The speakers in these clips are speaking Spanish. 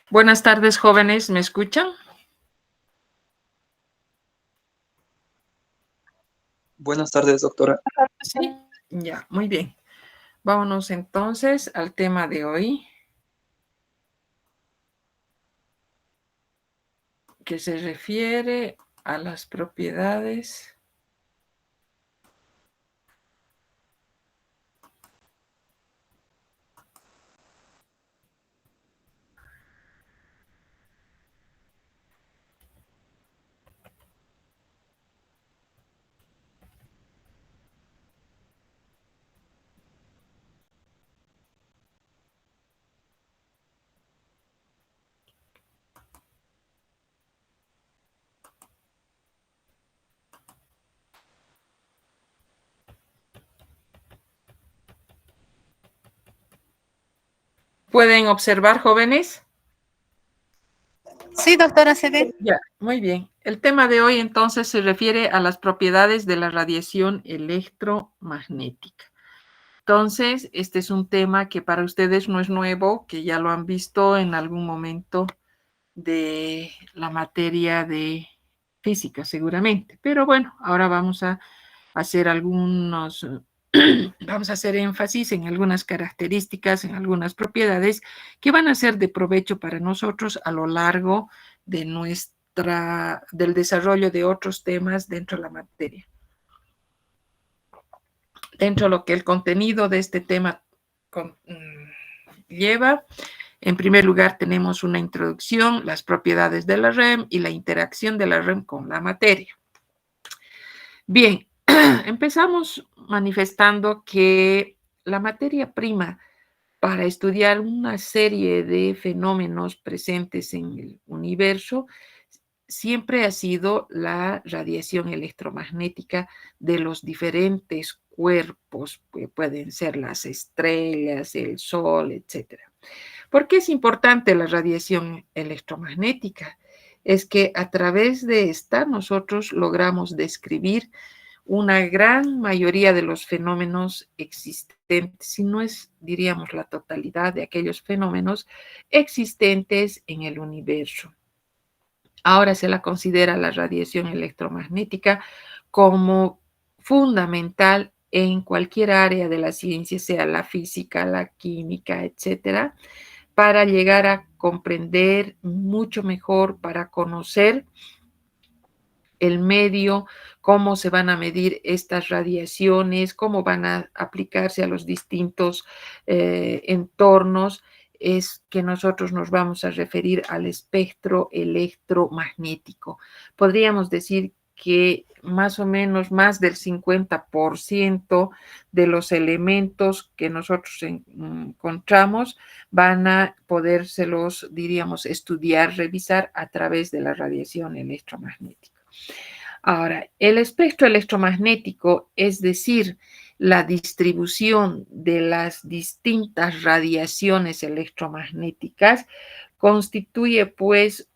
Buenas tardes, jóvenes, ¿me escuchan? Buenas tardes, doctora. Sí, ya, muy bien. Vámonos entonces al tema de hoy, que se refiere a las propiedades ¿Pueden observar, jóvenes? Sí, doctora, se ve. Ya, muy bien. El tema de hoy entonces se refiere a las propiedades de la radiación electromagnética. Entonces, este es un tema que para ustedes no es nuevo, que ya lo han visto en algún momento de la materia de física, seguramente. Pero bueno, ahora vamos a hacer vamos a hacer énfasis en algunas características, en algunas propiedades que van a ser de provecho para nosotros a lo largo de del desarrollo de otros temas dentro de la materia. Dentro de lo que el contenido de este tema lleva, en primer lugar tenemos una introducción, las propiedades de la REM y la interacción de la REM con la materia. Bien, empezamos manifestando que la materia prima para estudiar una serie de fenómenos presentes en el universo siempre ha sido la radiación electromagnética de los diferentes cuerpos, que pueden ser las estrellas, el sol, etc. ¿Por qué es importante la radiación electromagnética? Es que a través de esta nosotros logramos describir una gran mayoría de los fenómenos existentes, si no es, diríamos, la totalidad de aquellos fenómenos existentes en el universo. Ahora se la considera la radiación electromagnética como fundamental en cualquier área de la ciencia, sea la física, la química, etcétera, para llegar a comprender mucho mejor, para conocer el medio, cómo se van a medir estas radiaciones, cómo van a aplicarse a los distintos entornos, es que nosotros nos vamos a referir al espectro electromagnético. Podríamos decir que más o menos más del 50% de los elementos que nosotros encontramos van a podérselos, diríamos, estudiar, revisar a través de la radiación electromagnética. Ahora, el espectro electromagnético, es decir, la distribución de las distintas radiaciones electromagnéticas, constituye pues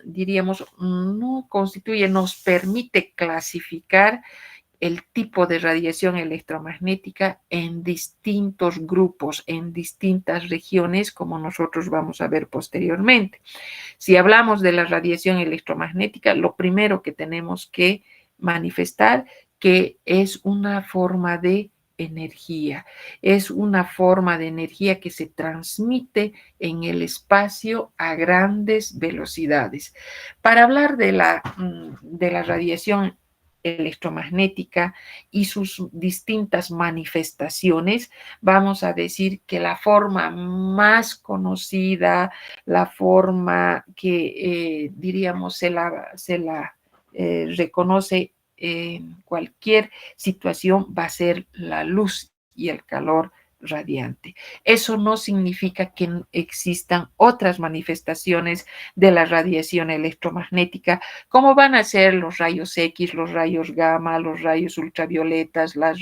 diríamos, no constituye, nos permite clasificar el tipo de radiación electromagnética en distintos grupos, en distintas regiones, como nosotros vamos a ver posteriormente. Si hablamos de la radiación electromagnética, lo primero que tenemos que manifestar que es una forma de energía, es una forma de energía que se transmite en el espacio a grandes velocidades. Para hablar de la radiación electromagnética y sus distintas manifestaciones, vamos a decir que la forma más conocida, la forma que diríamos se la reconoce en cualquier situación va a ser la luz y el calor radiante. Eso no significa que no existan otras manifestaciones de la radiación electromagnética, como van a ser los rayos X, los rayos gamma, los rayos ultravioletas, las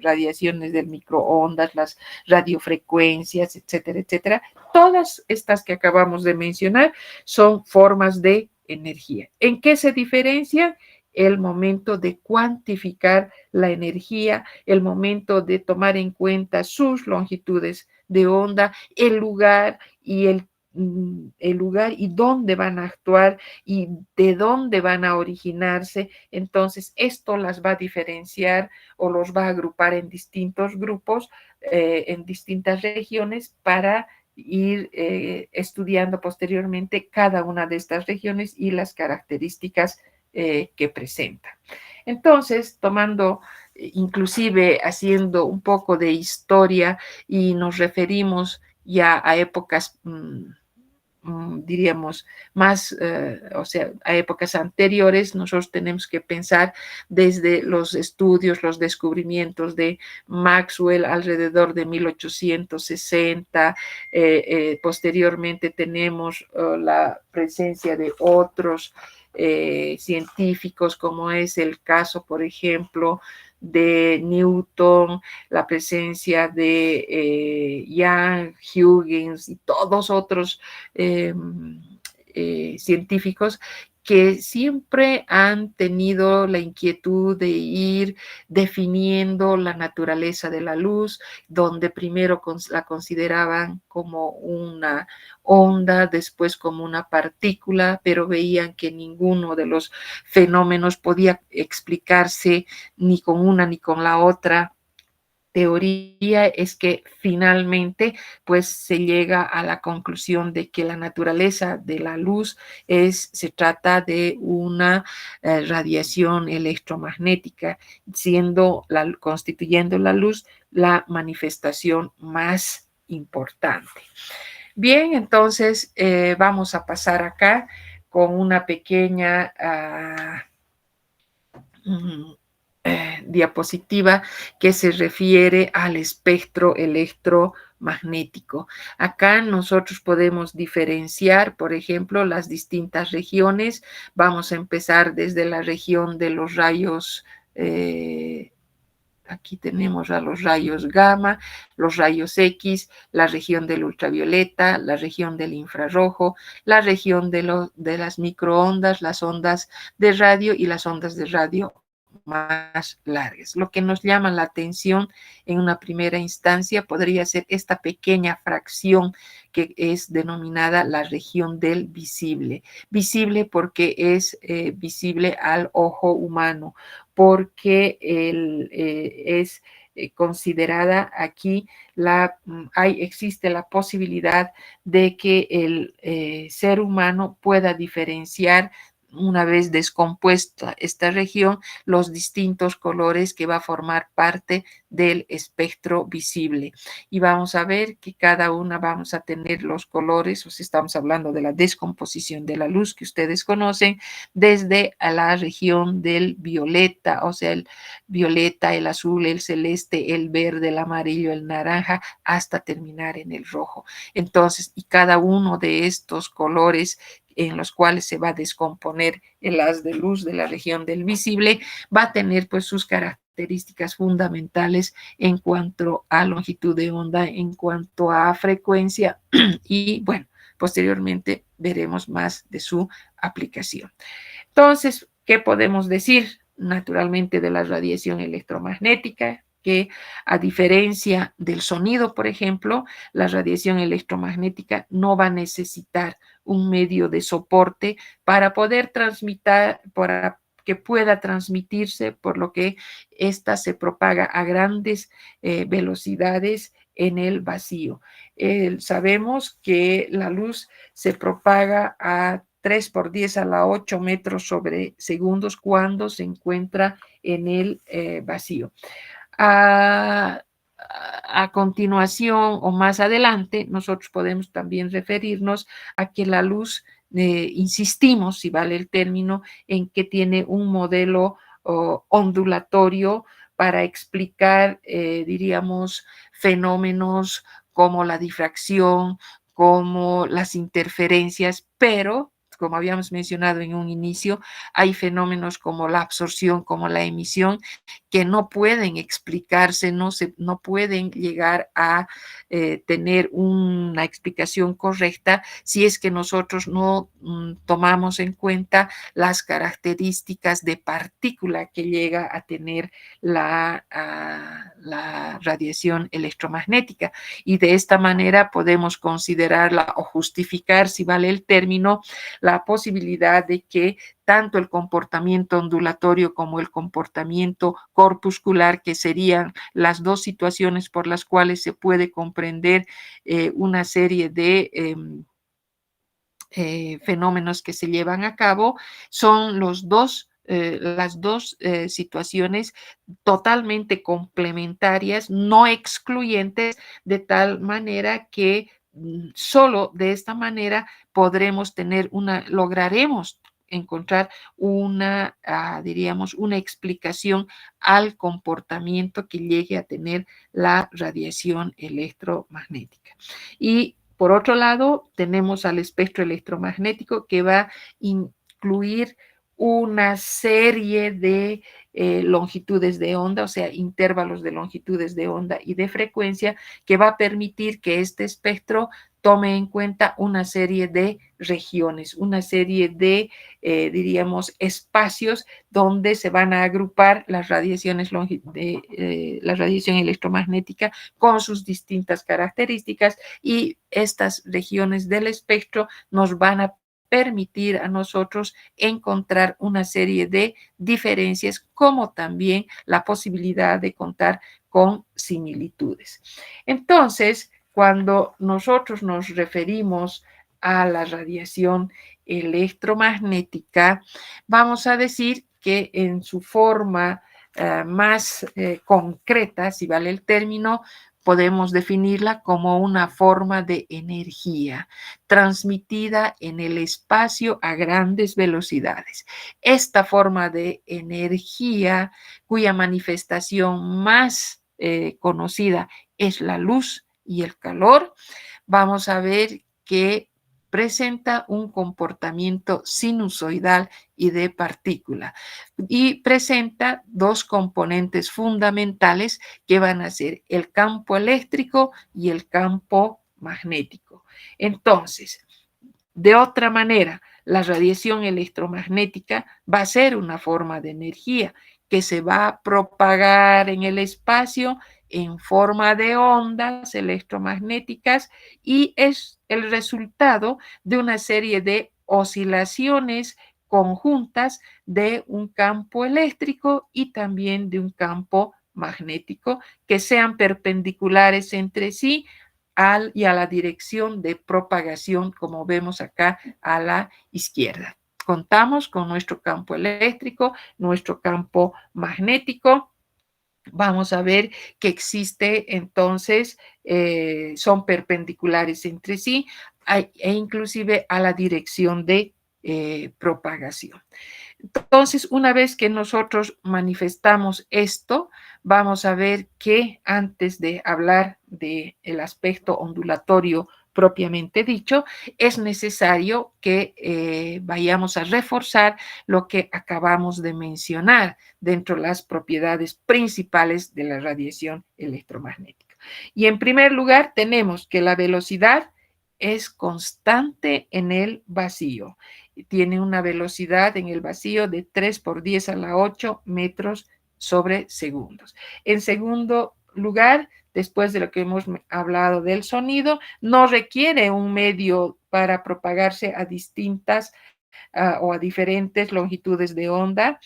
radiaciones del microondas, las radiofrecuencias, etcétera, etcétera. Todas estas que acabamos de mencionar son formas de energía. ¿En qué se diferencian? El momento de cuantificar la energía, el momento de tomar en cuenta sus longitudes de onda, el lugar y el el lugar y dónde van a actuar y de dónde van a originarse. Entonces, esto las va a diferenciar o los va a agrupar en distintos grupos, en distintas regiones para ir estudiando posteriormente cada una de estas regiones y las características que presenta. Entonces, tomando, inclusive haciendo un poco de historia y nos referimos ya a épocas, diríamos, más, o sea, a épocas anteriores, nosotros tenemos que pensar desde los estudios, los descubrimientos de Maxwell alrededor de 1860. Posteriormente tenemos la presencia de otros científicos, como es el caso, por ejemplo, de Newton, la presencia de Young, Huygens y todos otros científicos que siempre han tenido la inquietud de ir definiendo la naturaleza de la luz, donde primero la consideraban como una onda, después como una partícula, pero veían que ninguno de los fenómenos podía explicarse ni con una ni con la otra teoría. Es que finalmente pues se llega a la conclusión de que la naturaleza de la luz se trata de una radiación electromagnética, constituyendo la luz la manifestación más importante. Bien, entonces vamos a pasar acá con una pequeña diapositiva que se refiere al espectro electromagnético. Acá nosotros podemos diferenciar, por ejemplo, las distintas regiones. Vamos a empezar desde la región de los rayos. Aquí tenemos a los rayos gamma, los rayos X, la región del ultravioleta, la región del infrarrojo, la región de las microondas, las ondas de radio y las ondas de radio más largas. Lo que nos llama la atención en una primera instancia podría ser esta pequeña fracción que es denominada la región del visible. Visible porque es visible al ojo humano, porque es considerada aquí, existe la posibilidad de que el ser humano pueda diferenciar, una vez descompuesta esta región, los distintos colores que va a formar parte del espectro visible. Y vamos a ver que cada una vamos a tener los colores, o si estamos hablando de la descomposición de la luz que ustedes conocen, desde a la región del violeta, o sea, el violeta, el azul, el celeste, el verde, el amarillo, el naranja, hasta terminar en el rojo. Entonces, y cada uno de estos colores en los cuales se va a descomponer el haz de luz de la región del visible, va a tener pues sus características fundamentales en cuanto a longitud de onda, en cuanto a frecuencia y bueno, posteriormente veremos más de su aplicación. Entonces, ¿qué podemos decir? Naturalmente de la radiación electromagnética, que a diferencia del sonido, por ejemplo, la radiación electromagnética no va a necesitar un medio de soporte para poder transmitir, para que pueda transmitirse, por lo que ésta se propaga a grandes velocidades en el vacío. Sabemos que la luz se propaga a 3 por 10 a la 8 metros sobre segundos cuando se encuentra en el vacío. A continuación o más adelante, nosotros podemos también referirnos a que la luz, insistimos, si vale el término, en que tiene un modelo ondulatorio para explicar, diríamos, fenómenos como la difracción, como las interferencias, pero como habíamos mencionado en un inicio, hay fenómenos como la absorción, como la emisión, que no pueden explicarse, no pueden llegar a tener una explicación correcta si es que nosotros no tomamos en cuenta las características de partícula que llega a tener la radiación electromagnética. Y de esta manera podemos considerarla o justificar, si vale el término, la posibilidad de que tanto el comportamiento ondulatorio como el comportamiento corpuscular, que serían las dos situaciones por las cuales se puede comprender una serie de fenómenos que se llevan a cabo, son las dos situaciones totalmente complementarias, no excluyentes, de tal manera que solo de esta manera lograremos encontrar diríamos, una explicación al comportamiento que llegue a tener la radiación electromagnética. Y por otro lado, tenemos al espectro electromagnético, que va a incluir una serie de longitudes de onda, o sea, intervalos de longitudes de onda y de frecuencia, que va a permitir que este espectro tome en cuenta una serie de regiones, una serie de, diríamos, espacios donde se van a agrupar las radiaciones la radiación electromagnética con sus distintas características, y estas regiones del espectro nos van a permitir a nosotros encontrar una serie de diferencias, como también la posibilidad de contar con similitudes. Entonces, cuando nosotros nos referimos a la radiación electromagnética, vamos a decir que en su forma más concreta, si vale el término, podemos definirla como una forma de energía transmitida en el espacio a grandes velocidades. Esta forma de energía, cuya manifestación más conocida es la luz y el calor, vamos a ver que presenta un comportamiento sinusoidal y de partícula, y presenta dos componentes fundamentales que van a ser el campo eléctrico y el campo magnético. Entonces, de otra manera, la radiación electromagnética va a ser una forma de energía que se va a propagar en el espacio en forma de ondas electromagnéticas, y es el resultado de una serie de oscilaciones conjuntas de un campo eléctrico y también de un campo magnético, que sean perpendiculares entre sí y a la dirección de propagación, como vemos acá a la izquierda. Contamos con nuestro campo eléctrico, nuestro campo magnético. Vamos a ver que existe entonces, son perpendiculares entre sí e inclusive a la dirección de propagación. Entonces, una vez que nosotros manifestamos esto, vamos a ver que antes de hablar del aspecto ondulatorio propiamente dicho, es necesario que vayamos a reforzar lo que acabamos de mencionar dentro de las propiedades principales de la radiación electromagnética. Y en primer lugar, tenemos que la velocidad es constante en el vacío. Tiene una velocidad en el vacío de 3 por 10 a la 8 metros sobre segundos. En segundo lugar, después de lo que hemos hablado del sonido, no requiere un medio para propagarse a distintas o a diferentes longitudes de onda.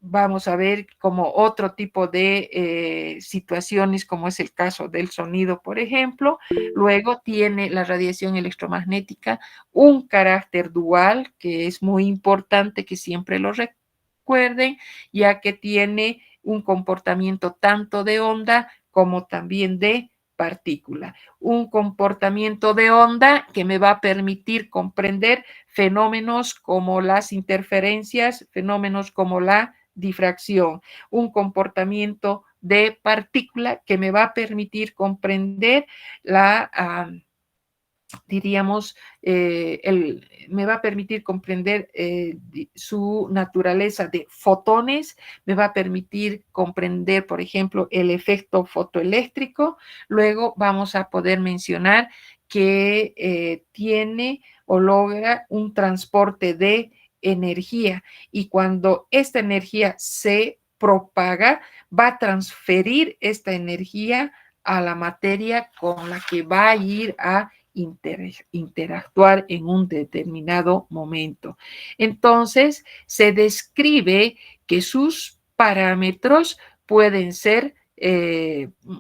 Vamos a ver como otro tipo de situaciones, como es el caso del sonido, por ejemplo. Luego tiene la radiación electromagnética un carácter dual, que es muy importante que siempre lo recuerden, ya que tiene un comportamiento tanto de onda como también de partícula. Un comportamiento de onda que me va a permitir comprender fenómenos como las interferencias, fenómenos como la difracción, un comportamiento de partícula que me va a permitir comprender la diríamos, me va a permitir comprender su naturaleza de fotones, me va a permitir comprender, por ejemplo, el efecto fotoeléctrico. Luego vamos a poder mencionar que tiene o logra un transporte de energía, y cuando esta energía se propaga, va a transferir esta energía a la materia con la que va a ir a interactuar en un determinado momento. Entonces, se describe que sus parámetros pueden ser,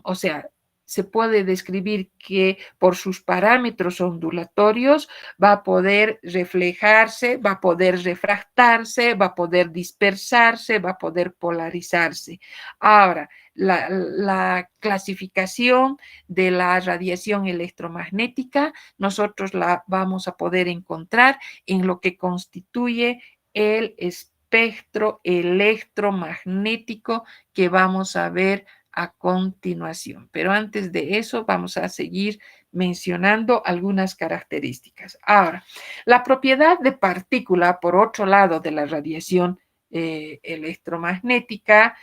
o sea, se puede describir que por sus parámetros ondulatorios va a poder reflejarse, va a poder refractarse, va a poder dispersarse, va a poder polarizarse. Ahora, la clasificación de la radiación electromagnética, nosotros la vamos a poder encontrar en lo que constituye el espectro electromagnético que vamos a ver a continuación. Pero antes de eso, vamos a seguir mencionando algunas características. Ahora, la propiedad de partícula, por otro lado, de la radiación electromagnética,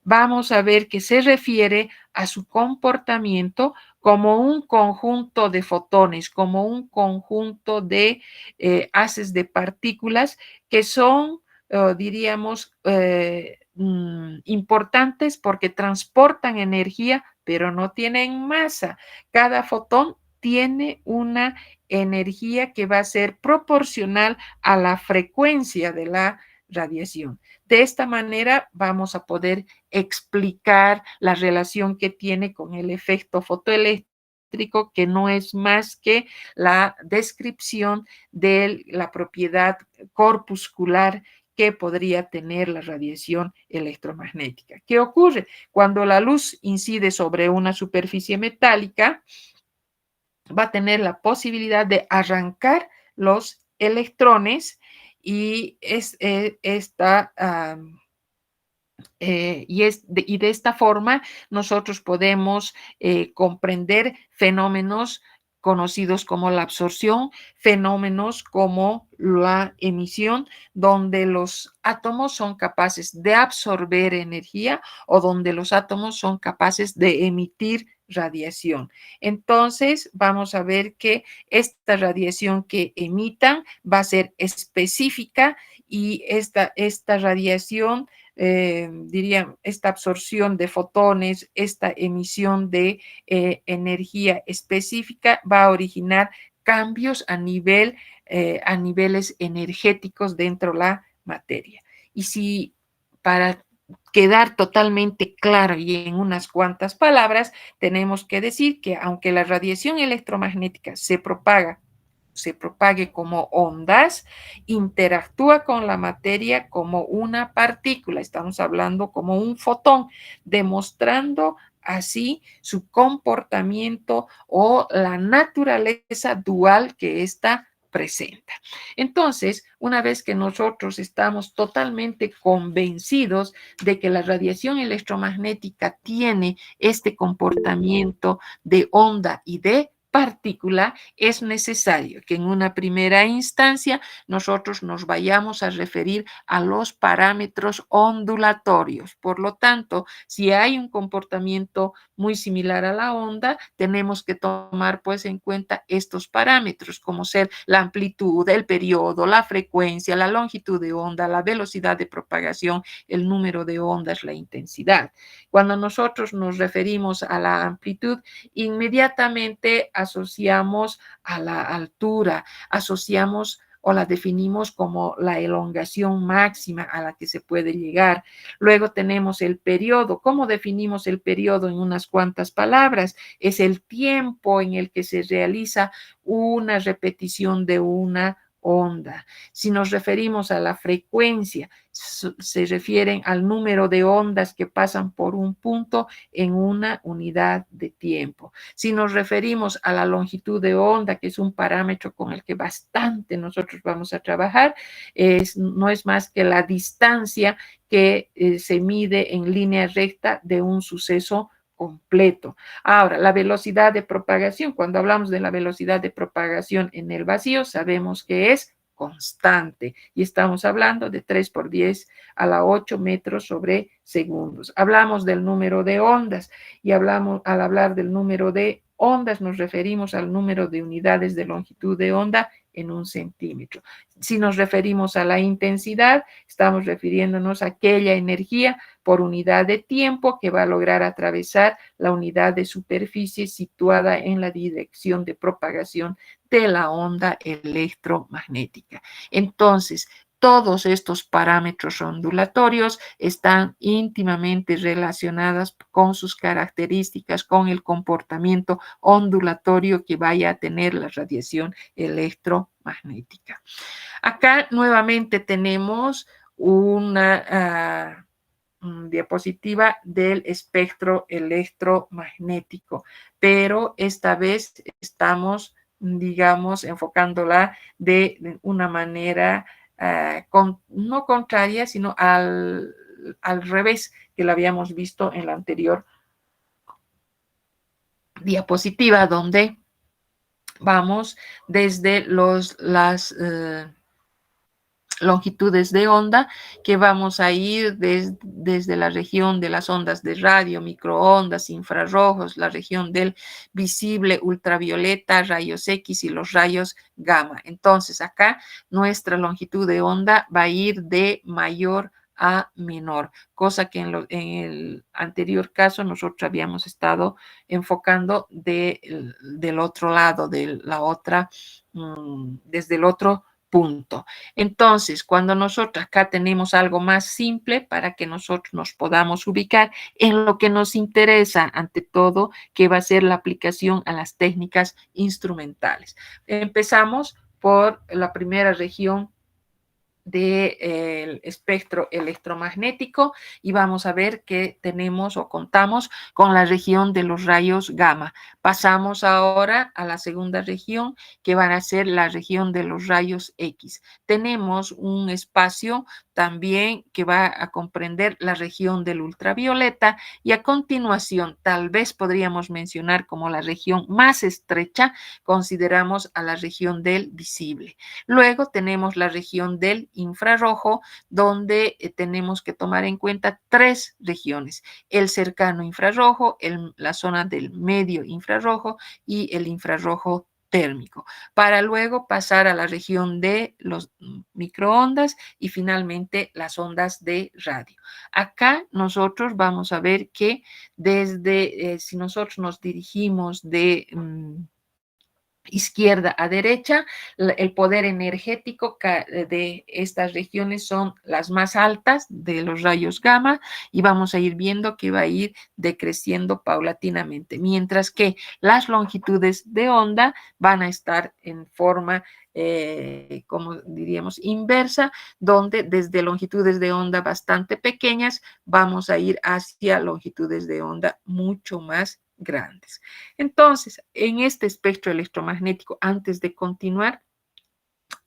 vamos a ver que se refiere a su comportamiento como un conjunto de fotones, como un conjunto de haces de partículas que son, diríamos, importantes porque transportan energía, pero no tienen masa. Cada fotón tiene una energía que va a ser proporcional a la frecuencia de la radiación. De esta manera vamos a poder explicar la relación que tiene con el efecto fotoeléctrico, que no es más que la descripción de la propiedad corpuscular que podría tener la radiación electromagnética. ¿Qué ocurre? Cuando la luz incide sobre una superficie metálica, va a tener la posibilidad de arrancar los electrones, y esta y de esta forma nosotros podemos comprender fenómenos conocidos como la absorción, fenómenos como la emisión, donde los átomos son capaces de absorber energía o donde los átomos son capaces de emitir radiación. Entonces, vamos a ver que esta radiación que emitan va a ser específica, y esta radiación, diría, esta absorción de fotones, esta emisión de energía específica va a originar cambios a niveles energéticos dentro de la materia. Y si para quedar totalmente claro y en unas cuantas palabras, tenemos que decir que aunque la radiación electromagnética se propague como ondas, interactúa con la materia como una partícula, estamos hablando como un fotón, demostrando así su comportamiento o la naturaleza dual que ésta presenta. Entonces, una vez que nosotros estamos totalmente convencidos de que la radiación electromagnética tiene este comportamiento de onda y de partícula, es necesario que en una primera instancia nosotros nos vayamos a referir a los parámetros ondulatorios. Por lo tanto, si hay un comportamiento muy similar a la onda, tenemos que tomar pues en cuenta estos parámetros, como ser la amplitud, el periodo, la frecuencia, la longitud de onda, la velocidad de propagación, el número de ondas, la intensidad. Cuando nosotros nos referimos a la amplitud, inmediatamente asociamos a la altura, asociamos o la definimos como la elongación máxima a la que se puede llegar. Luego tenemos el periodo. ¿Cómo definimos el periodo en unas cuantas palabras? Es el tiempo en el que se realiza una repetición de una onda. Si nos referimos a la frecuencia, se refieren al número de ondas que pasan por un punto en una unidad de tiempo. Si nos referimos a la longitud de onda, que es un parámetro con el que bastante nosotros vamos a trabajar, no es más que la distancia que se mide en línea recta de un suceso completo. Ahora, la velocidad de propagación, cuando hablamos de la velocidad de propagación en el vacío, sabemos que es constante y estamos hablando de 3 por 10 a la 8 metros sobre segundos. Hablamos del número de ondas y al hablar del número de ondas nos referimos al número de unidades de longitud de onda en 1 centímetro. Si nos referimos a la intensidad, estamos refiriéndonos a aquella energía por unidad de tiempo que va a lograr atravesar la unidad de superficie situada en la dirección de propagación de la onda electromagnética. Entonces, todos estos parámetros ondulatorios están íntimamente relacionados con sus características, con el comportamiento ondulatorio que vaya a tener la radiación electromagnética. Acá nuevamente tenemos una diapositiva del espectro electromagnético, pero esta vez estamos, digamos, enfocándola de una manera no contraria, sino al revés que la habíamos visto en la anterior diapositiva, donde vamos desde las longitudes de onda, que vamos a ir desde la región de las ondas de radio, microondas, infrarrojos, la región del visible, ultravioleta, rayos X y los rayos gamma. Entonces acá nuestra longitud de onda va a ir de mayor a menor, cosa que en el anterior caso nosotros habíamos estado enfocando del otro lado, de la otra, desde el otro punto. Entonces, cuando nosotros acá tenemos algo más simple para que nosotros nos podamos ubicar en lo que nos interesa ante todo, que va a ser la aplicación a las técnicas instrumentales. Empezamos por la primera región del espectro electromagnético y vamos a ver que tenemos o contamos con la región de los rayos gamma. Pasamos ahora a la segunda región, que van a ser la región de los rayos X. Tenemos un espacio también que va a comprender la región del ultravioleta y a continuación tal vez podríamos mencionar como la región más estrecha, consideramos a la región del visible. Luego tenemos la región del infrarrojo, donde tenemos que tomar en cuenta 3 regiones: el cercano infrarrojo, la zona del medio infrarrojo y el infrarrojo térmico, para luego pasar a la región de los microondas y finalmente las ondas de radio. Acá nosotros vamos a ver que desde, si nosotros nos dirigimos de izquierda a derecha, el poder energético de estas regiones son las más altas de los rayos gamma y vamos a ir viendo que va a ir decreciendo paulatinamente, mientras que las longitudes de onda van a estar en forma, como diríamos, inversa, donde desde longitudes de onda bastante pequeñas vamos a ir hacia longitudes de onda mucho más grandes. Entonces, en este espectro electromagnético, antes de continuar,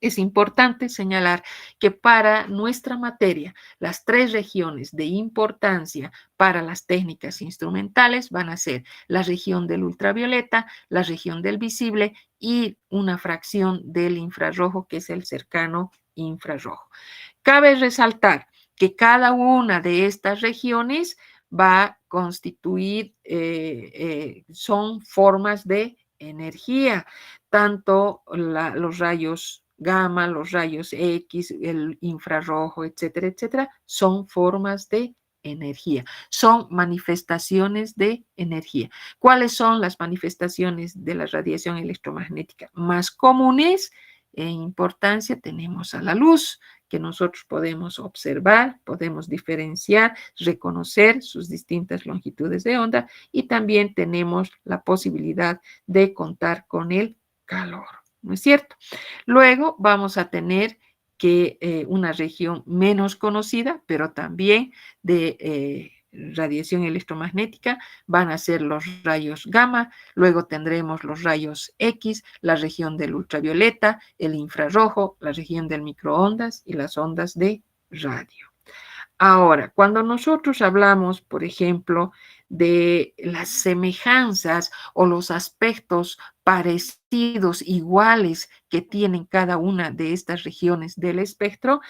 es importante señalar que para nuestra materia, las 3 regiones de importancia para las técnicas instrumentales van a ser la región del ultravioleta, la región del visible y una fracción del infrarrojo, que es el cercano infrarrojo. Cabe resaltar que cada una de estas regiones va a constituir, son formas de energía, tanto los rayos gamma, los rayos X, el infrarrojo, etcétera, etcétera, son formas de energía, son manifestaciones de energía. ¿Cuáles son las manifestaciones de la radiación electromagnética más comunes? En importancia tenemos a la luz, que nosotros podemos observar, podemos diferenciar, reconocer sus distintas longitudes de onda y también tenemos la posibilidad de contar con el calor, ¿no es cierto? Luego vamos a tener que una región menos conocida, pero también de radiación electromagnética, van a ser los rayos gamma, luego tendremos los rayos X, la región del ultravioleta, el infrarrojo, la región del microondas y las ondas de radio. Ahora, cuando nosotros hablamos, por ejemplo, de las semejanzas o los aspectos parecidos, iguales que tienen cada una de estas regiones del espectro,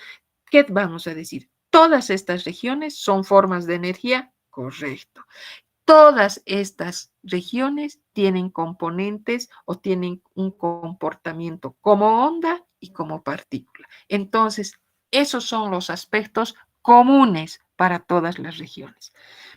¿qué vamos a decir? Todas estas regiones son formas de energía, correcto. Todas estas regiones tienen componentes o tienen un comportamiento como onda y como partícula. Entonces, esos son los aspectos comunes para todas las regiones.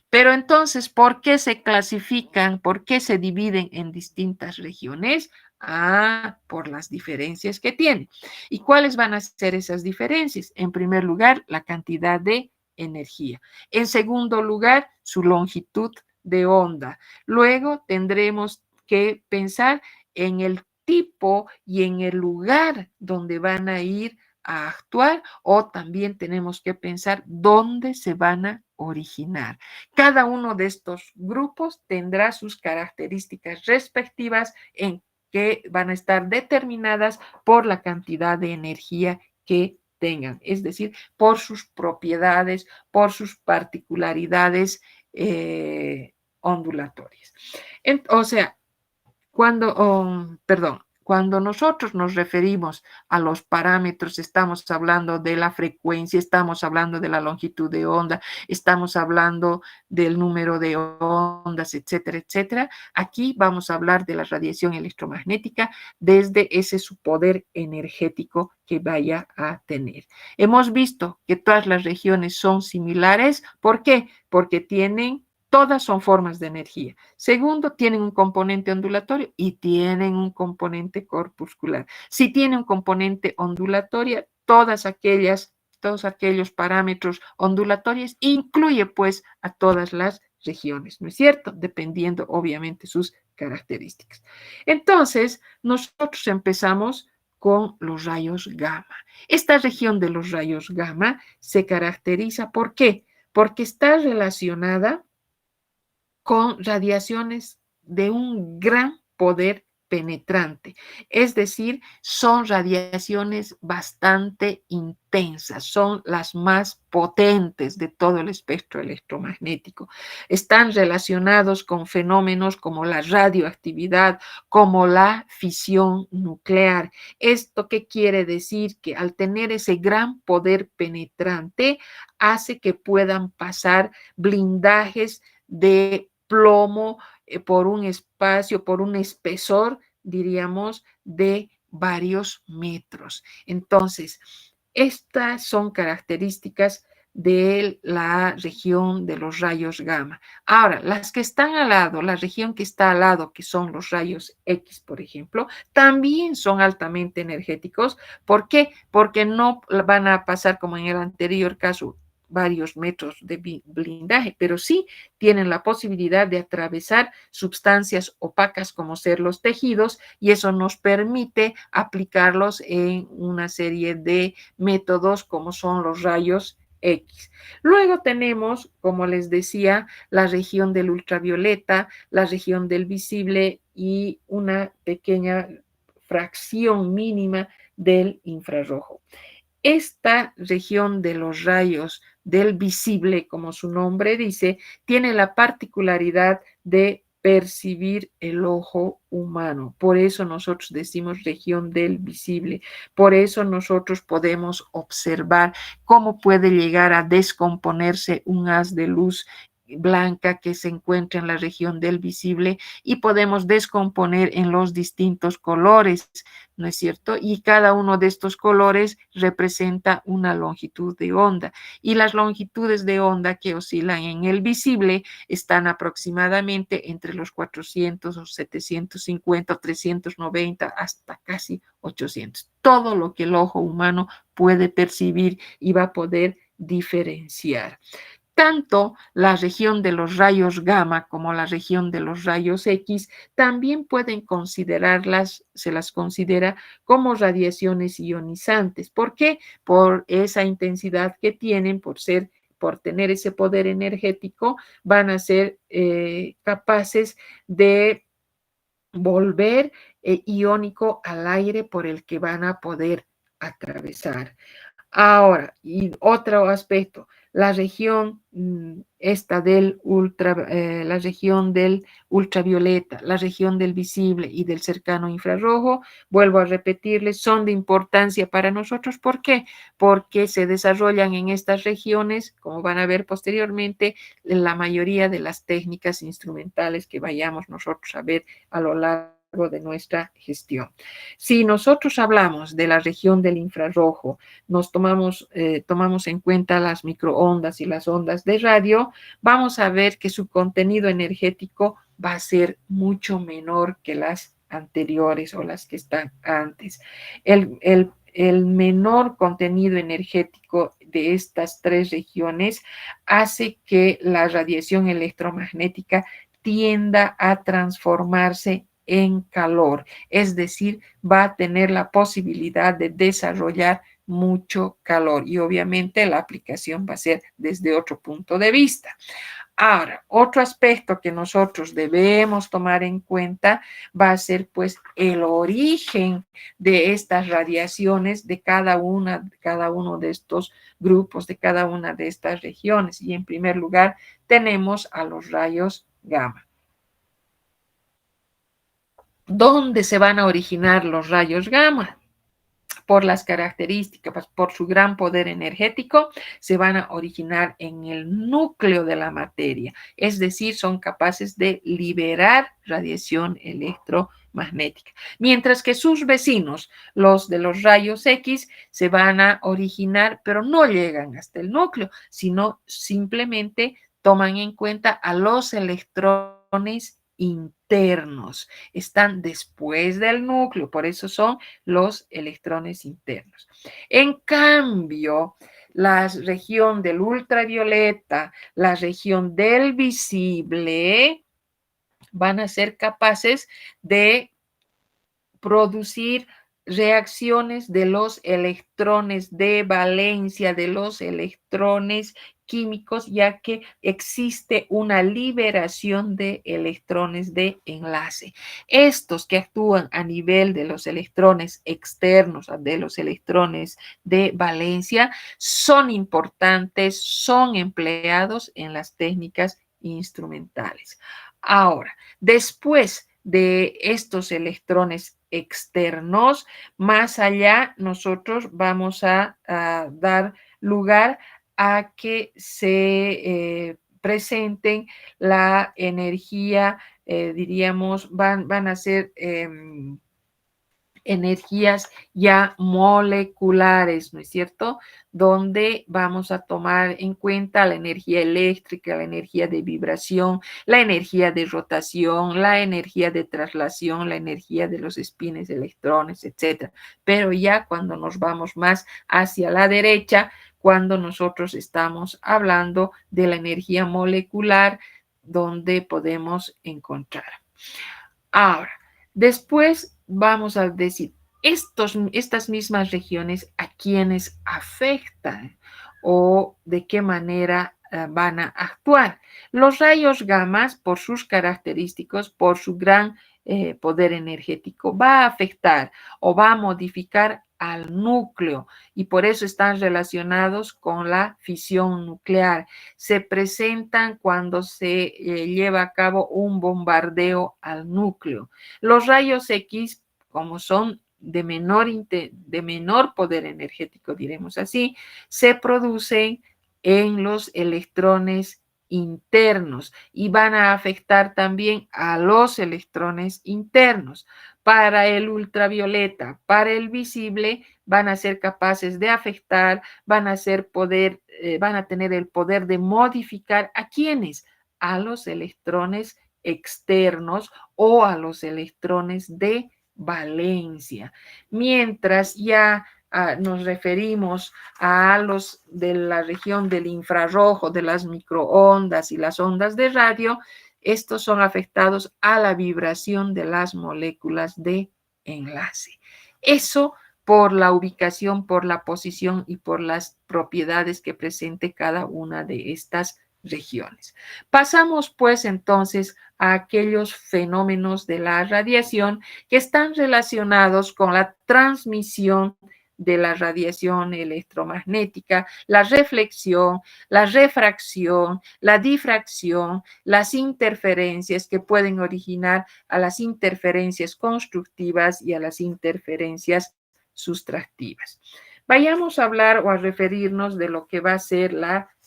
Pero entonces, ¿por qué se clasifican? ¿Por qué se dividen en distintas regiones? Ah, por las diferencias que tienen. ¿Y cuáles van a ser esas diferencias? En primer lugar, la cantidad de energía. En segundo lugar, su longitud de onda. Luego tendremos que pensar en el tipo y en el lugar donde van a ir a actuar, o también tenemos que pensar dónde se van a originar. Cada uno de estos grupos tendrá sus características respectivas en que van a estar determinadas por la cantidad de energía que tengan, es decir, por sus propiedades, por sus particularidades ondulatorias. O sea, cuando nosotros nos referimos a los parámetros, estamos hablando de la frecuencia, estamos hablando de la longitud de onda, estamos hablando del número de ondas, etcétera, etcétera. Aquí vamos a hablar de la radiación electromagnética desde ese su poder energético que vaya a tener. Hemos visto que todas las regiones son similares. ¿Por qué? Porque todas son formas de energía. Segundo, tienen un componente ondulatorio y tienen un componente corpuscular. Si tiene un componente ondulatorio, todos aquellos parámetros ondulatorios incluye pues a todas las regiones, ¿no es cierto? Dependiendo obviamente sus características. Entonces, nosotros empezamos con los rayos gamma. Esta región de los rayos gamma se caracteriza, ¿por qué? Porque está relacionada con radiaciones de un gran poder penetrante. Es decir, son radiaciones bastante intensas, son las más potentes de todo el espectro electromagnético. Están relacionados con fenómenos como la radioactividad, como la fisión nuclear. ¿Esto qué quiere decir? Que al tener ese gran poder penetrante, hace que puedan pasar blindajes de plomo por un espacio, por un espesor, diríamos, de varios metros. Entonces, estas son características de la región de los rayos gamma. Ahora, las que están al lado, la región que está al lado, que son los rayos X, por ejemplo, también son altamente energéticos. ¿Por qué? Porque no van a pasar como en el anterior caso varios metros de blindaje, pero sí tienen la posibilidad de atravesar sustancias opacas como ser los tejidos, y eso nos permite aplicarlos en una serie de métodos como son los rayos X. Luego tenemos, como les decía, la región del ultravioleta, la región del visible y una pequeña fracción mínima del infrarrojo. Esta región de los rayos del visible, como su nombre dice, tiene la particularidad de percibir el ojo humano. Por eso nosotros decimos región del visible. Por eso nosotros podemos observar cómo puede llegar a descomponerse un haz de luz blanca que se encuentra en la región del visible, y podemos descomponer en los distintos colores, ¿no es cierto? Y cada uno de estos colores representa una longitud de onda, y las longitudes de onda que oscilan en el visible están aproximadamente entre los 400 o 750 o 390 hasta casi 800. Todo lo que el ojo humano puede percibir y va a poder diferenciar. Tanto la región de los rayos gamma como la región de los rayos X también pueden considerarlas, se las considera como radiaciones ionizantes. ¿Por qué? Por esa intensidad que tienen, por tener ese poder energético, van a ser capaces de volver iónico al aire por el que van a poder atravesar. Ahora, y otro aspecto, la región la región del ultravioleta, la región del visible y del cercano infrarrojo, vuelvo a repetirles, son de importancia para nosotros. ¿Por qué? Porque se desarrollan en estas regiones, como van a ver posteriormente, la mayoría de las técnicas instrumentales que vayamos nosotros a ver a lo largo de nuestra gestión. Si nosotros hablamos de la región del infrarrojo, tomamos en cuenta las microondas y las ondas de radio, vamos a ver que su contenido energético va a ser mucho menor que las anteriores o las que están antes. El menor contenido energético de estas tres regiones hace que la radiación electromagnética tienda a transformarse en calor, es decir, va a tener la posibilidad de desarrollar mucho calor y obviamente la aplicación va a ser desde otro punto de vista. Ahora, otro aspecto que nosotros debemos tomar en cuenta va a ser pues el origen de estas radiaciones de cada uno de estos grupos, de cada una de estas regiones. Y en primer lugar tenemos a los rayos gamma. ¿Dónde se van a originar los rayos gamma? Por las características, por su gran poder energético, se van a originar en el núcleo de la materia, es decir, son capaces de liberar radiación electromagnética. Mientras que sus vecinos, los de los rayos X, se van a originar, pero no llegan hasta el núcleo, sino simplemente toman en cuenta a los electrones internos, están después del núcleo, por eso son los electrones internos. En cambio, la región del ultravioleta, la región del visible, van a ser capaces de producir reacciones de los electrones de valencia, de los electrones químicos, ya que existe una liberación de electrones de enlace. Estos que actúan a nivel de los electrones externos, de los electrones de valencia, son importantes, son empleados en las técnicas instrumentales. Ahora, después de estos electrones externos, más allá nosotros vamos a dar lugar a que se presenten la energía, diríamos, van a ser energías ya moleculares, ¿no es cierto? Donde vamos a tomar en cuenta la energía eléctrica, la energía de vibración, la energía de rotación, la energía de traslación, la energía de los espines de electrones, etc. Pero ya cuando nos vamos más hacia la derecha, cuando nosotros estamos hablando de la energía molecular, donde podemos encontrar. Ahora, después vamos a decir, estas mismas regiones a quienes afectan o de qué manera van a actuar. Los rayos gamma, por sus características, por su gran poder energético, va a afectar o va a modificar al núcleo y por eso están relacionados con la fisión nuclear. Se presentan cuando se lleva a cabo un bombardeo al núcleo. Los rayos X, como son de menor poder energético, diremos así, se producen en los electrones internos y van a afectar también a los electrones internos. Para el ultravioleta, para el visible, van a ser capaces de afectar, van a tener el poder de modificar ¿a quiénes? A los electrones externos o a los electrones de valencia. Mientras ya nos referimos a los de la región del infrarrojo, de las microondas y las ondas de radio, estos son afectados a la vibración de las moléculas de enlace. Eso por la ubicación, por la posición y por las propiedades que presente cada una de estas regiones. Pasamos pues entonces a aquellos fenómenos de la radiación que están relacionados con la transmisión de la radiación electromagnética: la reflexión, la refracción, la difracción, las interferencias que pueden originar a las interferencias constructivas y a las interferencias sustractivas. Vayamos a hablar o a referirnos de lo que va a ser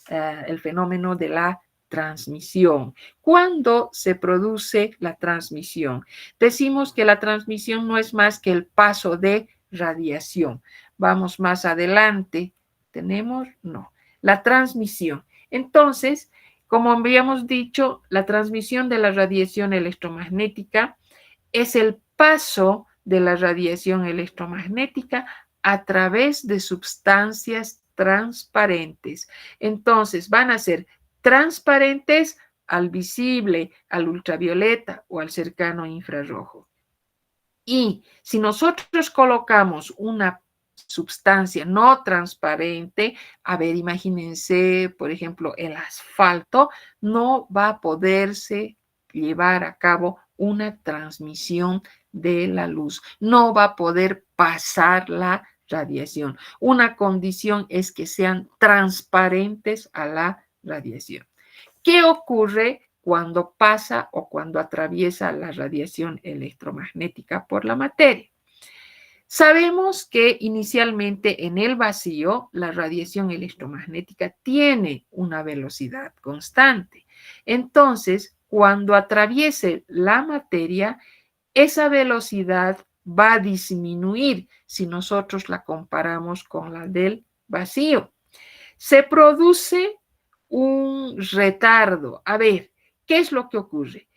el fenómeno de la transmisión. ¿Cuándo se produce la transmisión? Decimos que la transmisión no es más que el paso de radiación. Vamos más adelante. ¿Tenemos? No. La transmisión. Entonces, como habíamos dicho, la transmisión de la radiación electromagnética es el paso de la radiación electromagnética a través de sustancias transparentes. Entonces, van a ser transparentes al visible, al ultravioleta o al cercano infrarrojo. Y si nosotros colocamos una sustancia no transparente, a ver, imagínense, por ejemplo, el asfalto, no va a poderse llevar a cabo una transmisión de la luz, no va a poder pasar la radiación. Una condición es que sean transparentes a la radiación. ¿Qué ocurre cuando pasa o cuando atraviesa la radiación electromagnética por la materia? Sabemos que inicialmente en el vacío la radiación electromagnética tiene una velocidad constante. Entonces, cuando atraviese la materia, esa velocidad va a disminuir si nosotros la comparamos con la del vacío. Se produce un retardo. A ver, ¿qué es lo que ocurre?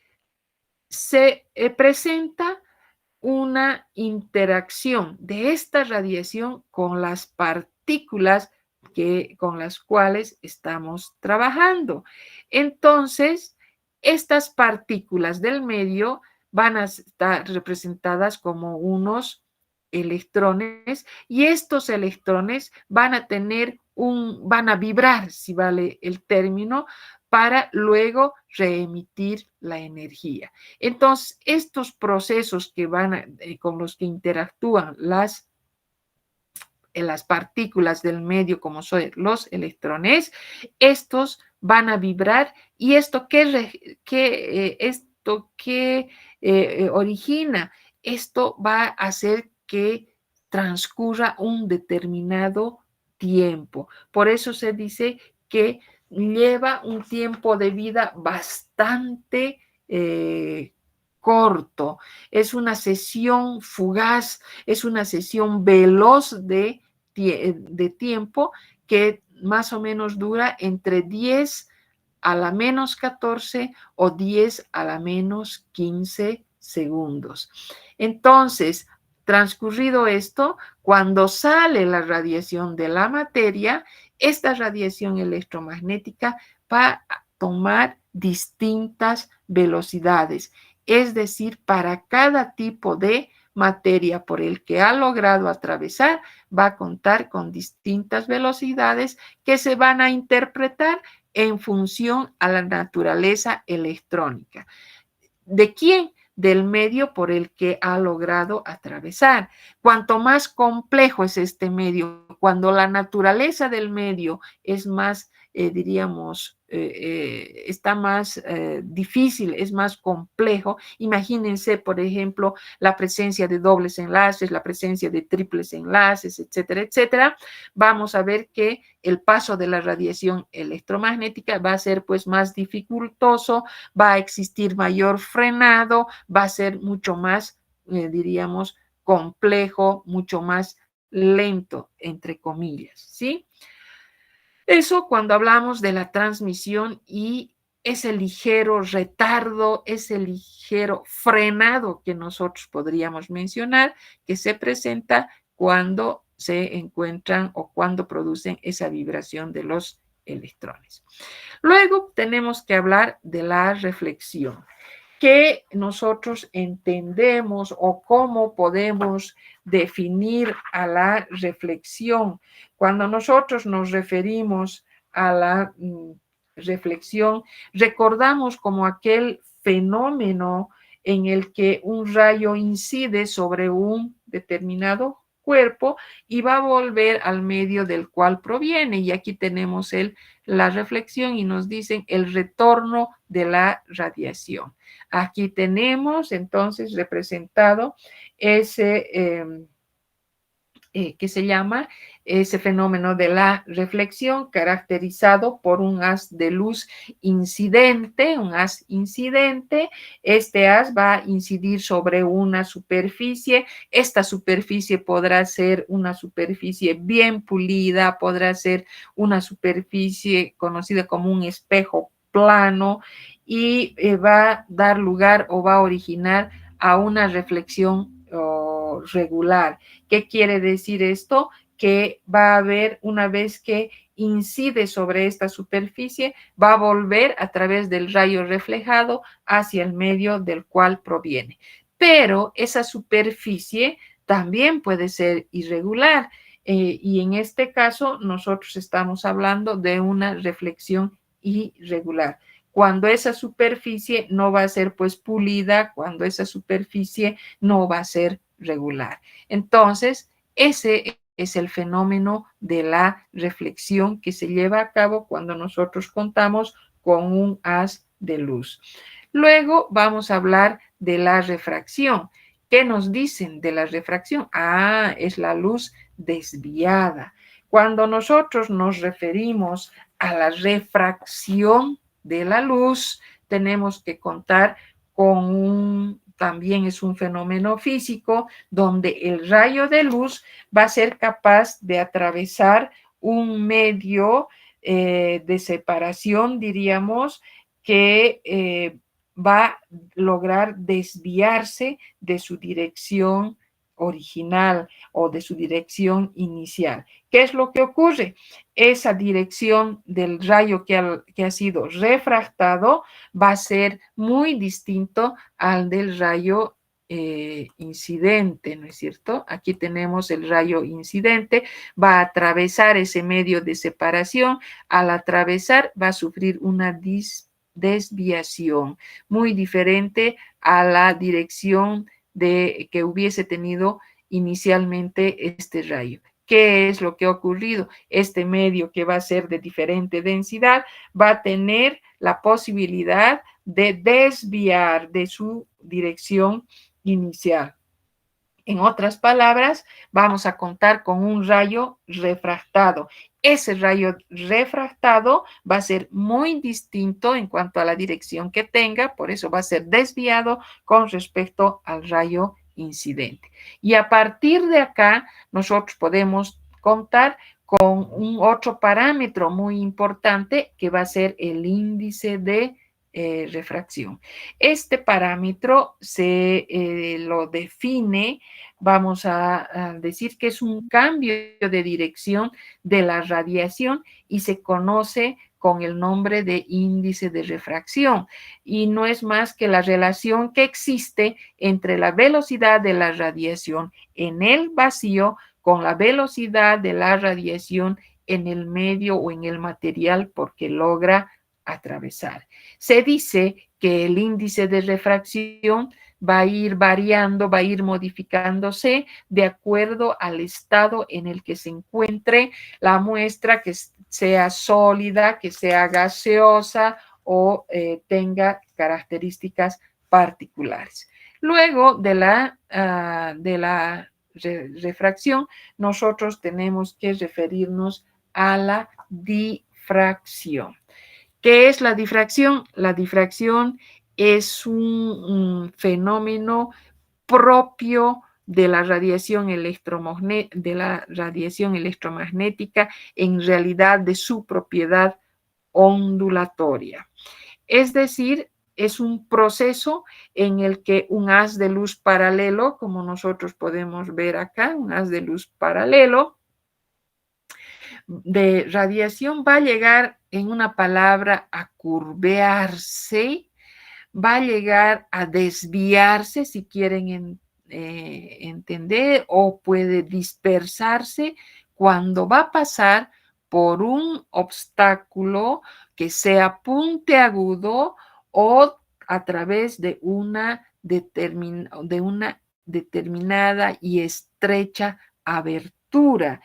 Se presenta una interacción de esta radiación con las partículas con las cuales estamos trabajando. Entonces, estas partículas del medio van a estar representadas como unos electrones, y estos electrones van a van a vibrar, si vale el término, para luego reemitir la energía. Entonces, estos procesos con los que interactúan las partículas del medio, como son los electrones, estos van a vibrar, y esto origina, esto va a hacer que transcurra un determinado tiempo. Por eso se dice que lleva un tiempo de vida bastante corto. Es una sesión fugaz, es una sesión veloz de tiempo, que más o menos dura entre 10 a la menos 14 o 10 a la menos 15 segundos. Entonces, transcurrido esto, cuando sale la radiación de la materia, esta radiación electromagnética va a tomar distintas velocidades. Es decir, para cada tipo de materia por el que ha logrado atravesar, va a contar con distintas velocidades que se van a interpretar en función a la naturaleza electrónica. ¿De quién? Del medio por el que ha logrado atravesar. Cuanto más complejo es este medio, cuando la naturaleza del medio es más, está más difícil, es más complejo. Imagínense, por ejemplo, la presencia de dobles enlaces, la presencia de triples enlaces, etcétera, etcétera. Vamos a ver que el paso de la radiación electromagnética va a ser pues más dificultoso, va a existir mayor frenado, va a ser mucho más, complejo, mucho más lento, entre comillas, ¿sí? Eso cuando hablamos de la transmisión y ese ligero retardo, ese ligero frenado que nosotros podríamos mencionar, que se presenta cuando se encuentran o cuando producen esa vibración de los electrones. Luego tenemos que hablar de la reflexión. ¿Qué nosotros entendemos o cómo podemos definir a la reflexión? Cuando nosotros nos referimos a la reflexión, recordamos como aquel fenómeno en el que un rayo incide sobre un determinado cuerpo y va a volver al medio del cual proviene. Y aquí tenemos la reflexión y nos dicen el retorno de la radiación. Aquí tenemos entonces representado ese que se llama ese fenómeno de la reflexión, caracterizado por un haz de luz incidente, un haz incidente. Este haz va a incidir sobre una superficie. Esta superficie podrá ser una superficie bien pulida, podrá ser una superficie conocida como un espejo plano y va a dar lugar o va a originar a una reflexión regular. ¿Qué quiere decir esto? Que va a haber, una vez que incide sobre esta superficie, va a volver a través del rayo reflejado hacia el medio del cual proviene. Pero esa superficie también puede ser irregular. Y en este caso nosotros estamos hablando de una reflexión irregular. Cuando esa superficie no va a ser pues pulida, cuando esa superficie no va a ser regular. Entonces, ese es el fenómeno de la reflexión que se lleva a cabo cuando nosotros contamos con un haz de luz. Luego vamos a hablar de la refracción. ¿Qué nos dicen de la refracción? Ah, es la luz desviada. Cuando nosotros nos referimos a la refracción de la luz, tenemos que contar con también es un fenómeno físico donde el rayo de luz va a ser capaz de atravesar un medio de separación, diríamos, que va a lograr desviarse de su dirección original o de su dirección inicial. ¿Qué es lo que ocurre? Esa dirección del rayo que ha sido refractado va a ser muy distinto al del rayo incidente, ¿no es cierto? Aquí tenemos el rayo incidente, va a atravesar ese medio de separación, al atravesar va a sufrir una desviación muy diferente a la dirección que hubiese tenido inicialmente este rayo. ¿Qué es lo que ha ocurrido? Este medio que va a ser de diferente densidad va a tener la posibilidad de desviar de su dirección inicial. En otras palabras, vamos a contar con un rayo refractado. Ese rayo refractado va a ser muy distinto en cuanto a la dirección que tenga, por eso va a ser desviado con respecto al rayo incidente. Y a partir de acá, nosotros podemos contar con un otro parámetro muy importante que va a ser el índice de refracción. Este parámetro se lo define, vamos a decir que es un cambio de dirección de la radiación y se conoce con el nombre de índice de refracción. Y no es más que la relación que existe entre la velocidad de la radiación en el vacío con la velocidad de la radiación en el medio o en el material porque logra atravesar. Se dice que el índice de refracción va a ir variando, va a ir modificándose de acuerdo al estado en el que se encuentre la muestra, que sea sólida, que sea gaseosa o tenga características particulares. Luego de la refracción, nosotros tenemos que referirnos a la difracción. ¿Qué es la difracción? La difracción es un fenómeno propio de la radiación electromagnética, en realidad de su propiedad ondulatoria. Es decir, es un proceso en el que un haz de luz paralelo, como nosotros podemos ver acá, un haz de luz paralelo, de radiación va a llegar, en una palabra, a curvearse, va a llegar a desviarse, si quieren entender, o puede dispersarse cuando va a pasar por un obstáculo que sea puntiagudo o a través de una determinada y estrecha abertura.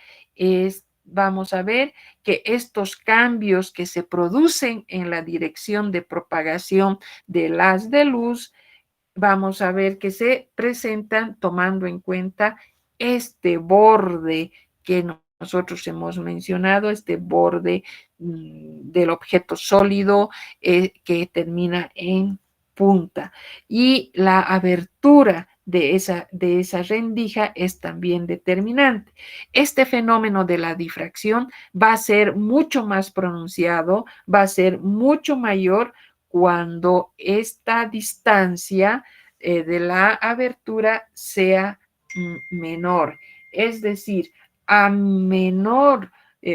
Vamos a ver que estos cambios que se producen en la dirección de propagación del haz de luz, vamos a ver que se presentan tomando en cuenta este borde que nosotros hemos mencionado, este borde del objeto sólido que termina en punta. Y la abertura de esa rendija es también determinante. Este fenómeno de la difracción va a ser mucho más pronunciado, va a ser mucho mayor cuando esta distancia de la abertura sea menor. Es decir, a menor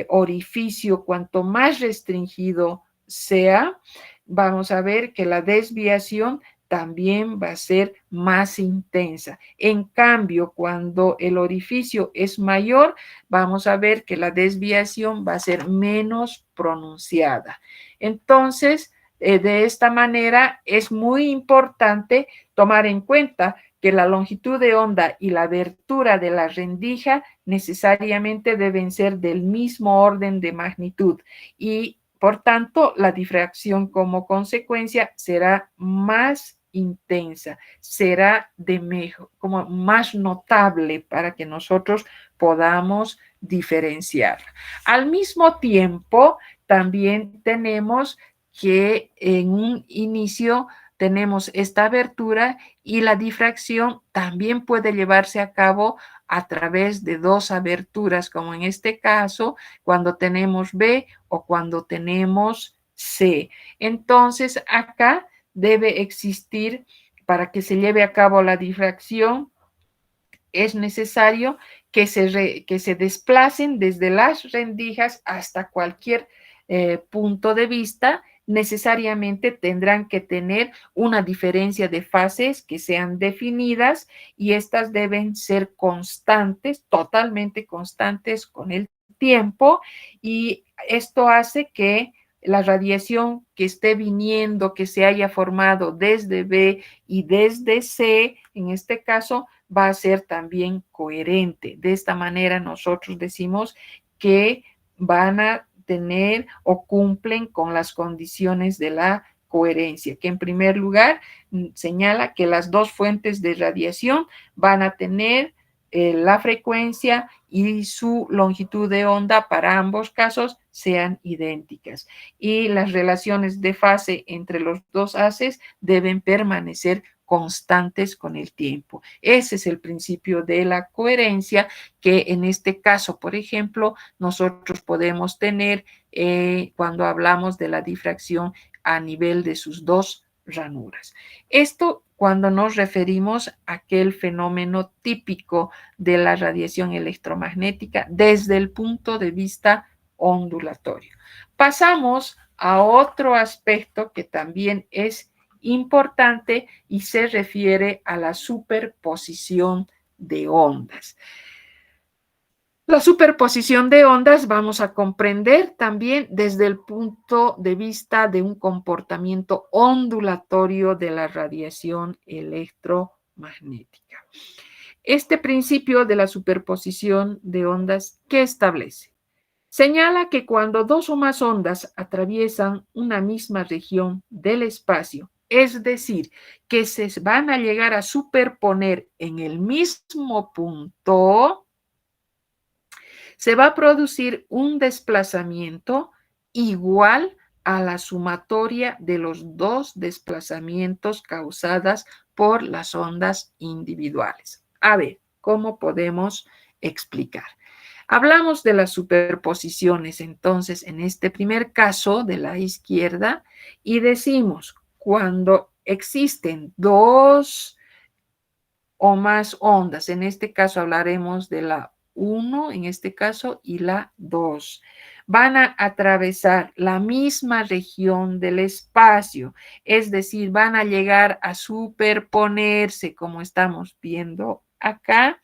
orificio, cuanto más restringido sea, vamos a ver que la desviación también va a ser más intensa. En cambio, cuando el orificio es mayor, vamos a ver que la desviación va a ser menos pronunciada. Entonces, de esta manera es muy importante tomar en cuenta que la longitud de onda y la abertura de la rendija necesariamente deben ser del mismo orden de magnitud y por tanto la difracción como consecuencia será más intensa, será como más notable para que nosotros podamos diferenciar. Al mismo tiempo, también tenemos que en un inicio tenemos esta abertura y la difracción también puede llevarse a cabo a través de dos aberturas, como en este caso, cuando tenemos B o cuando tenemos C. Entonces, acá debe existir, para que se lleve a cabo la difracción, es necesario que se desplacen desde las rendijas hasta cualquier punto de vista. Necesariamente tendrán que tener una diferencia de fases que sean definidas y estas deben ser constantes, totalmente constantes con el tiempo, y esto hace que la radiación que esté viniendo, que se haya formado desde B y desde C, en este caso, va a ser también coherente. De esta manera nosotros decimos que van a tener o cumplen con las condiciones de la coherencia, que en primer lugar señala que las dos fuentes de radiación van a tener la frecuencia y su longitud de onda para ambos casos sean idénticas. Y las relaciones de fase entre los dos haces deben permanecer constantes con el tiempo. Ese es el principio de la coherencia que en este caso, por ejemplo, nosotros podemos tener cuando hablamos de la difracción a nivel de sus dos ranuras. Esto cuando nos referimos a aquel fenómeno típico de la radiación electromagnética desde el punto de vista ondulatorio. Pasamos a otro aspecto que también es importante y se refiere a la superposición de ondas. La superposición de ondas vamos a comprender también desde el punto de vista de un comportamiento ondulatorio de la radiación electromagnética. Este principio de la superposición de ondas, ¿qué establece? Señala que cuando dos o más ondas atraviesan una misma región del espacio, es decir, que se van a llegar a superponer en el mismo punto, se va a producir un desplazamiento igual a la sumatoria de los dos desplazamientos causadas por las ondas individuales. A ver, ¿cómo podemos explicar? Hablamos de las superposiciones, entonces, en este primer caso de la izquierda, y decimos, cuando existen dos o más ondas, en este caso hablaremos de la 1, en este caso, y la 2. Van a atravesar la misma región del espacio, es decir, van a llegar a superponerse, como estamos viendo acá,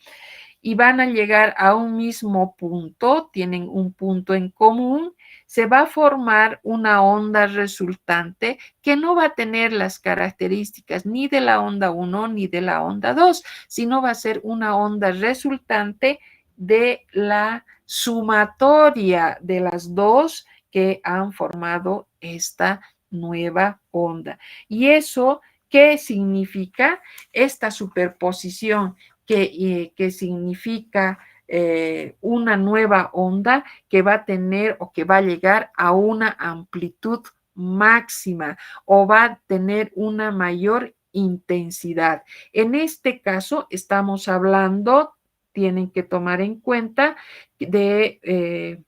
y van a llegar a un mismo punto, tienen un punto en común, se va a formar una onda resultante que no va a tener las características ni de la onda 1 ni de la onda 2, sino va a ser una onda resultante de la sumatoria de las dos que han formado esta nueva onda. ¿Y eso qué significa? Esta superposición que significa una nueva onda que va a tener o que va a llegar a una amplitud máxima o va a tener una mayor intensidad. En este caso estamos hablando, tienen que tomar en cuenta de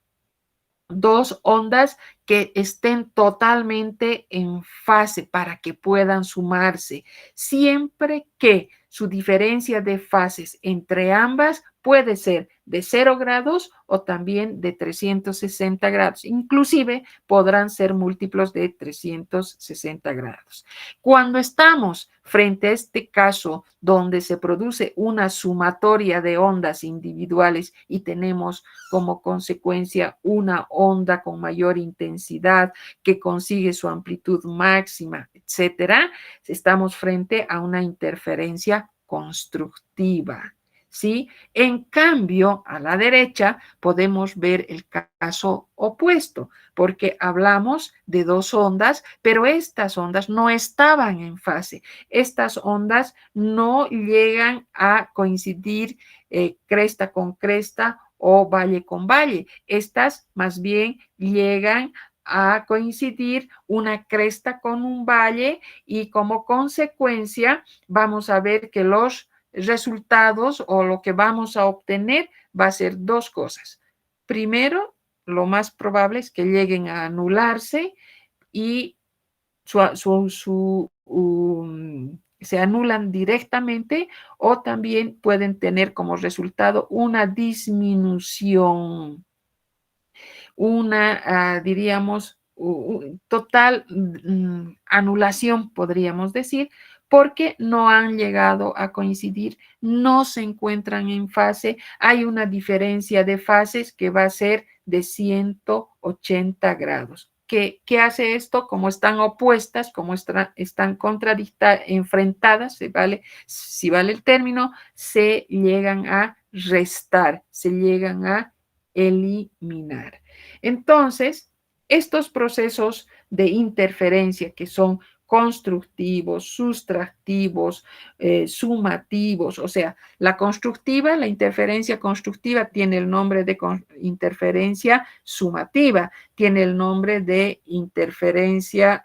dos ondas que estén totalmente en fase para que puedan sumarse, siempre que su diferencia de fases entre ambas puede ser de 0 grados o también de 360 grados. Inclusive podrán ser múltiplos de 360 grados. Cuando estamos frente a este caso donde se produce una sumatoria de ondas individuales y tenemos como consecuencia una onda con mayor intensidad que consigue su amplitud máxima, etcétera, estamos frente a una interferencia constructiva. ¿Sí? En cambio, a la derecha podemos ver el caso opuesto, porque hablamos de dos ondas, pero estas ondas no estaban en fase. Estas ondas no llegan a coincidir cresta con cresta o valle con valle. Estas más bien llegan a coincidir una cresta con un valle y como consecuencia vamos a ver que los resultados o lo que vamos a obtener va a ser dos cosas. Primero, lo más probable es que lleguen a anularse y se anulan directamente o también pueden tener como resultado una disminución, diríamos, total anulación, podríamos decir, porque no han llegado a coincidir, no se encuentran en fase, hay una diferencia de fases que va a ser de 180 grados. ¿Qué hace esto? Como están opuestas, como están enfrentadas, si vale el término, se llegan a restar, se llegan a eliminar. Entonces, estos procesos de interferencia que son constructivos, sustractivos, sumativos, o sea, la constructiva, la interferencia constructiva tiene el nombre de interferencia sumativa, tiene el nombre de interferencia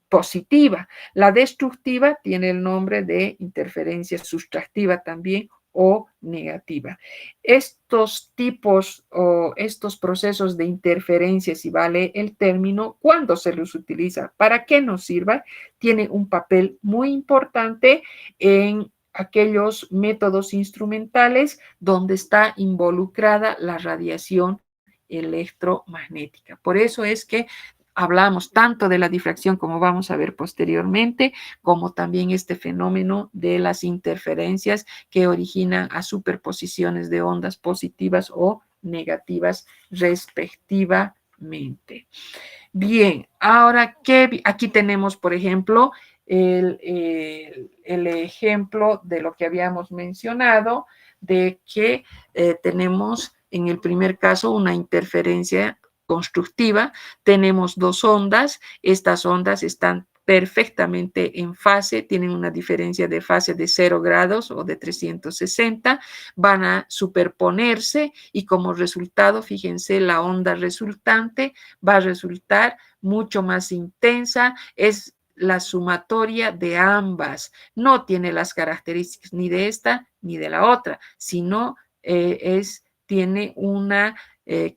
positiva. La destructiva tiene el nombre de interferencia sustractiva también o negativa. Estos tipos o estos procesos de interferencia, si vale el término, ¿cuándo se los utiliza? ¿Para qué nos sirva? Tiene un papel muy importante en aquellos métodos instrumentales donde está involucrada la radiación electromagnética. Por eso es que hablamos tanto de la difracción, como vamos a ver posteriormente, como también este fenómeno de las interferencias que originan a superposiciones de ondas positivas o negativas respectivamente. Bien, ahora aquí tenemos, por ejemplo, el ejemplo de lo que habíamos mencionado, de que tenemos en el primer caso una interferencia constructiva, tenemos dos ondas, estas ondas están perfectamente en fase, tienen una diferencia de fase de 0 grados o de 360, van a superponerse y como resultado, fíjense, la onda resultante va a resultar mucho más intensa, es la sumatoria de ambas, no tiene las características ni de esta ni de la otra, sino tiene una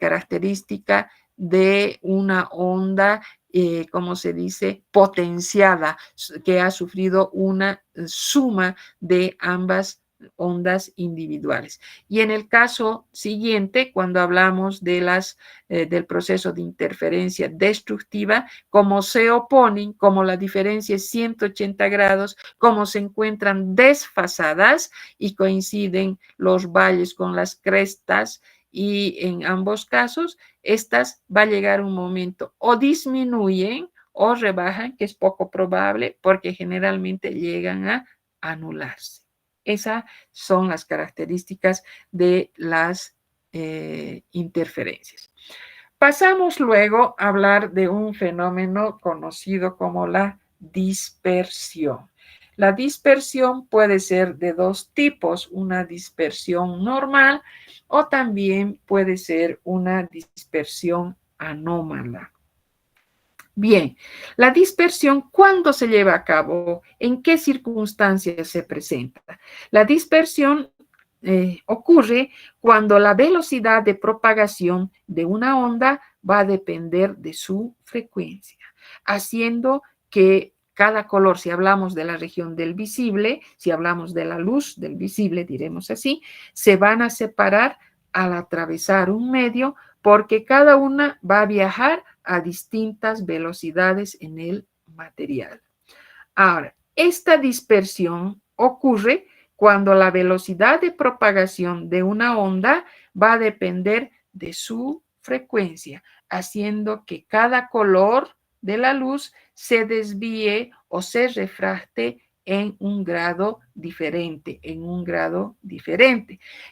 característica de una onda, como se dice, potenciada, que ha sufrido una suma de ambas ondas individuales. Y en el caso siguiente, cuando hablamos de del proceso de interferencia destructiva, como se oponen, como la diferencia es 180 grados, como se encuentran desfasadas y coinciden los valles con las crestas, y en ambos casos, estas va a llegar un momento o disminuyen o rebajan, que es poco probable porque generalmente llegan a anularse. Esas son las características de las interferencias. Pasamos luego a hablar de un fenómeno conocido como la dispersión. La dispersión puede ser de dos tipos, una dispersión normal o también puede ser una dispersión anómala. Bien, la dispersión, ¿cuándo se lleva a cabo? ¿En qué circunstancias se presenta? La dispersión ocurre cuando la velocidad de propagación de una onda va a depender de su frecuencia, haciendo que cada color, si hablamos de la región del visible, si hablamos de la luz del visible, diremos así, se van a separar al atravesar un medio porque cada una va a viajar a distintas velocidades en el material. Ahora, esta dispersión ocurre cuando la velocidad de propagación de una onda va a depender de su frecuencia, haciendo que cada color de la luz se desvíe o se refracte en un grado diferente,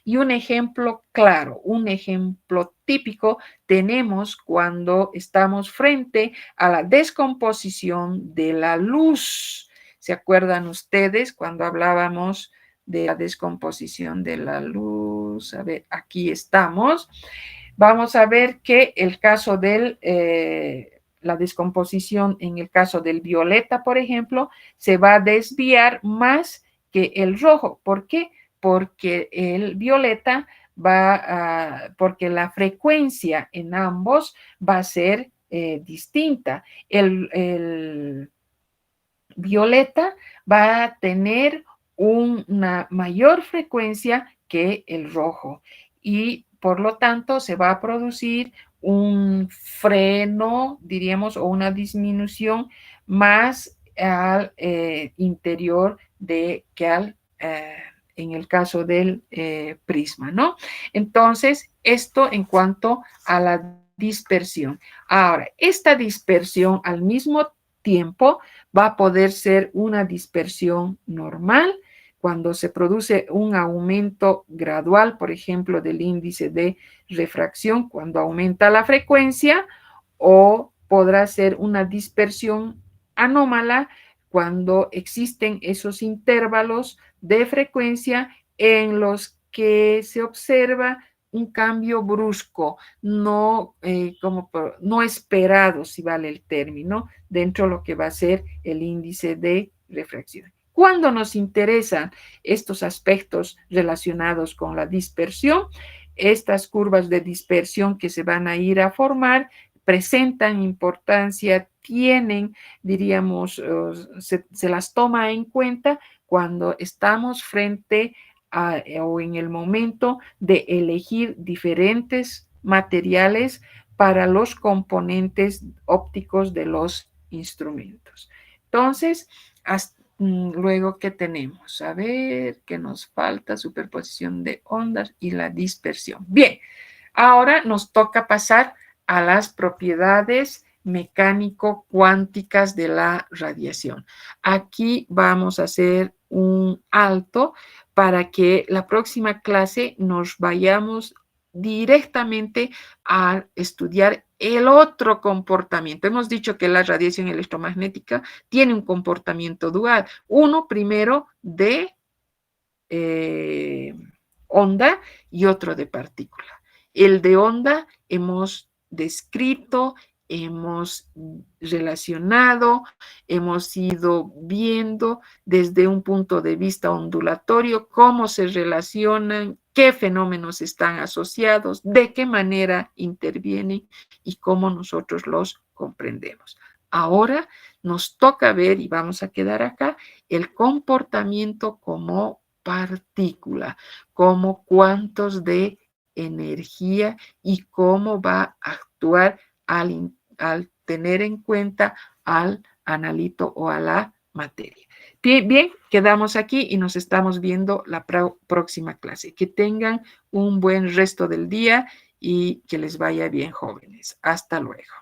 Y un ejemplo claro, un ejemplo típico tenemos cuando estamos frente a la descomposición de la luz. ¿Se acuerdan ustedes cuando hablábamos de la descomposición de la luz? A ver, aquí estamos. Vamos a ver que el caso de la descomposición en el caso del violeta, por ejemplo, se va a desviar más que el rojo. ¿Por qué? Porque el violeta porque la frecuencia en ambos va a ser distinta. El violeta va a tener una mayor frecuencia que el rojo y por lo tanto se va a producir un freno, diríamos, o una disminución más al interior que en el caso del prisma, ¿no? Entonces, esto en cuanto a la dispersión. Ahora, esta dispersión al mismo tiempo va a poder ser una dispersión normal cuando se produce un aumento gradual, por ejemplo, del índice de refracción, cuando aumenta la frecuencia, o podrá ser una dispersión anómala cuando existen esos intervalos de frecuencia en los que se observa un cambio brusco, no esperado, si vale el término, dentro de lo que va a ser el índice de refracción. Cuando nos interesan estos aspectos relacionados con la dispersión, estas curvas de dispersión que se van a ir a formar presentan importancia, tienen, diríamos, se las toma en cuenta cuando estamos frente o en el momento de elegir diferentes materiales para los componentes ópticos de los instrumentos. Entonces, luego, ¿qué tenemos? A ver, ¿qué nos falta? Superposición de ondas y la dispersión. Bien, ahora nos toca pasar a las propiedades mecánico-cuánticas de la radiación. Aquí vamos a hacer un alto para que la próxima clase nos vayamos directamente a estudiar el otro comportamiento. Hemos dicho que la radiación electromagnética tiene un comportamiento dual. Uno primero de onda y otro de partícula. El de onda hemos descrito, hemos relacionado, hemos ido viendo desde un punto de vista ondulatorio cómo se relacionan, qué fenómenos están asociados, de qué manera intervienen y cómo nosotros los comprendemos. Ahora nos toca ver, y vamos a quedar acá, el comportamiento como partícula, como cuantos de energía y cómo va a actuar al tener en cuenta al analito o a la materia. Bien, quedamos aquí y nos estamos viendo la próxima clase. Que tengan un buen resto del día y que les vaya bien, jóvenes. Hasta luego.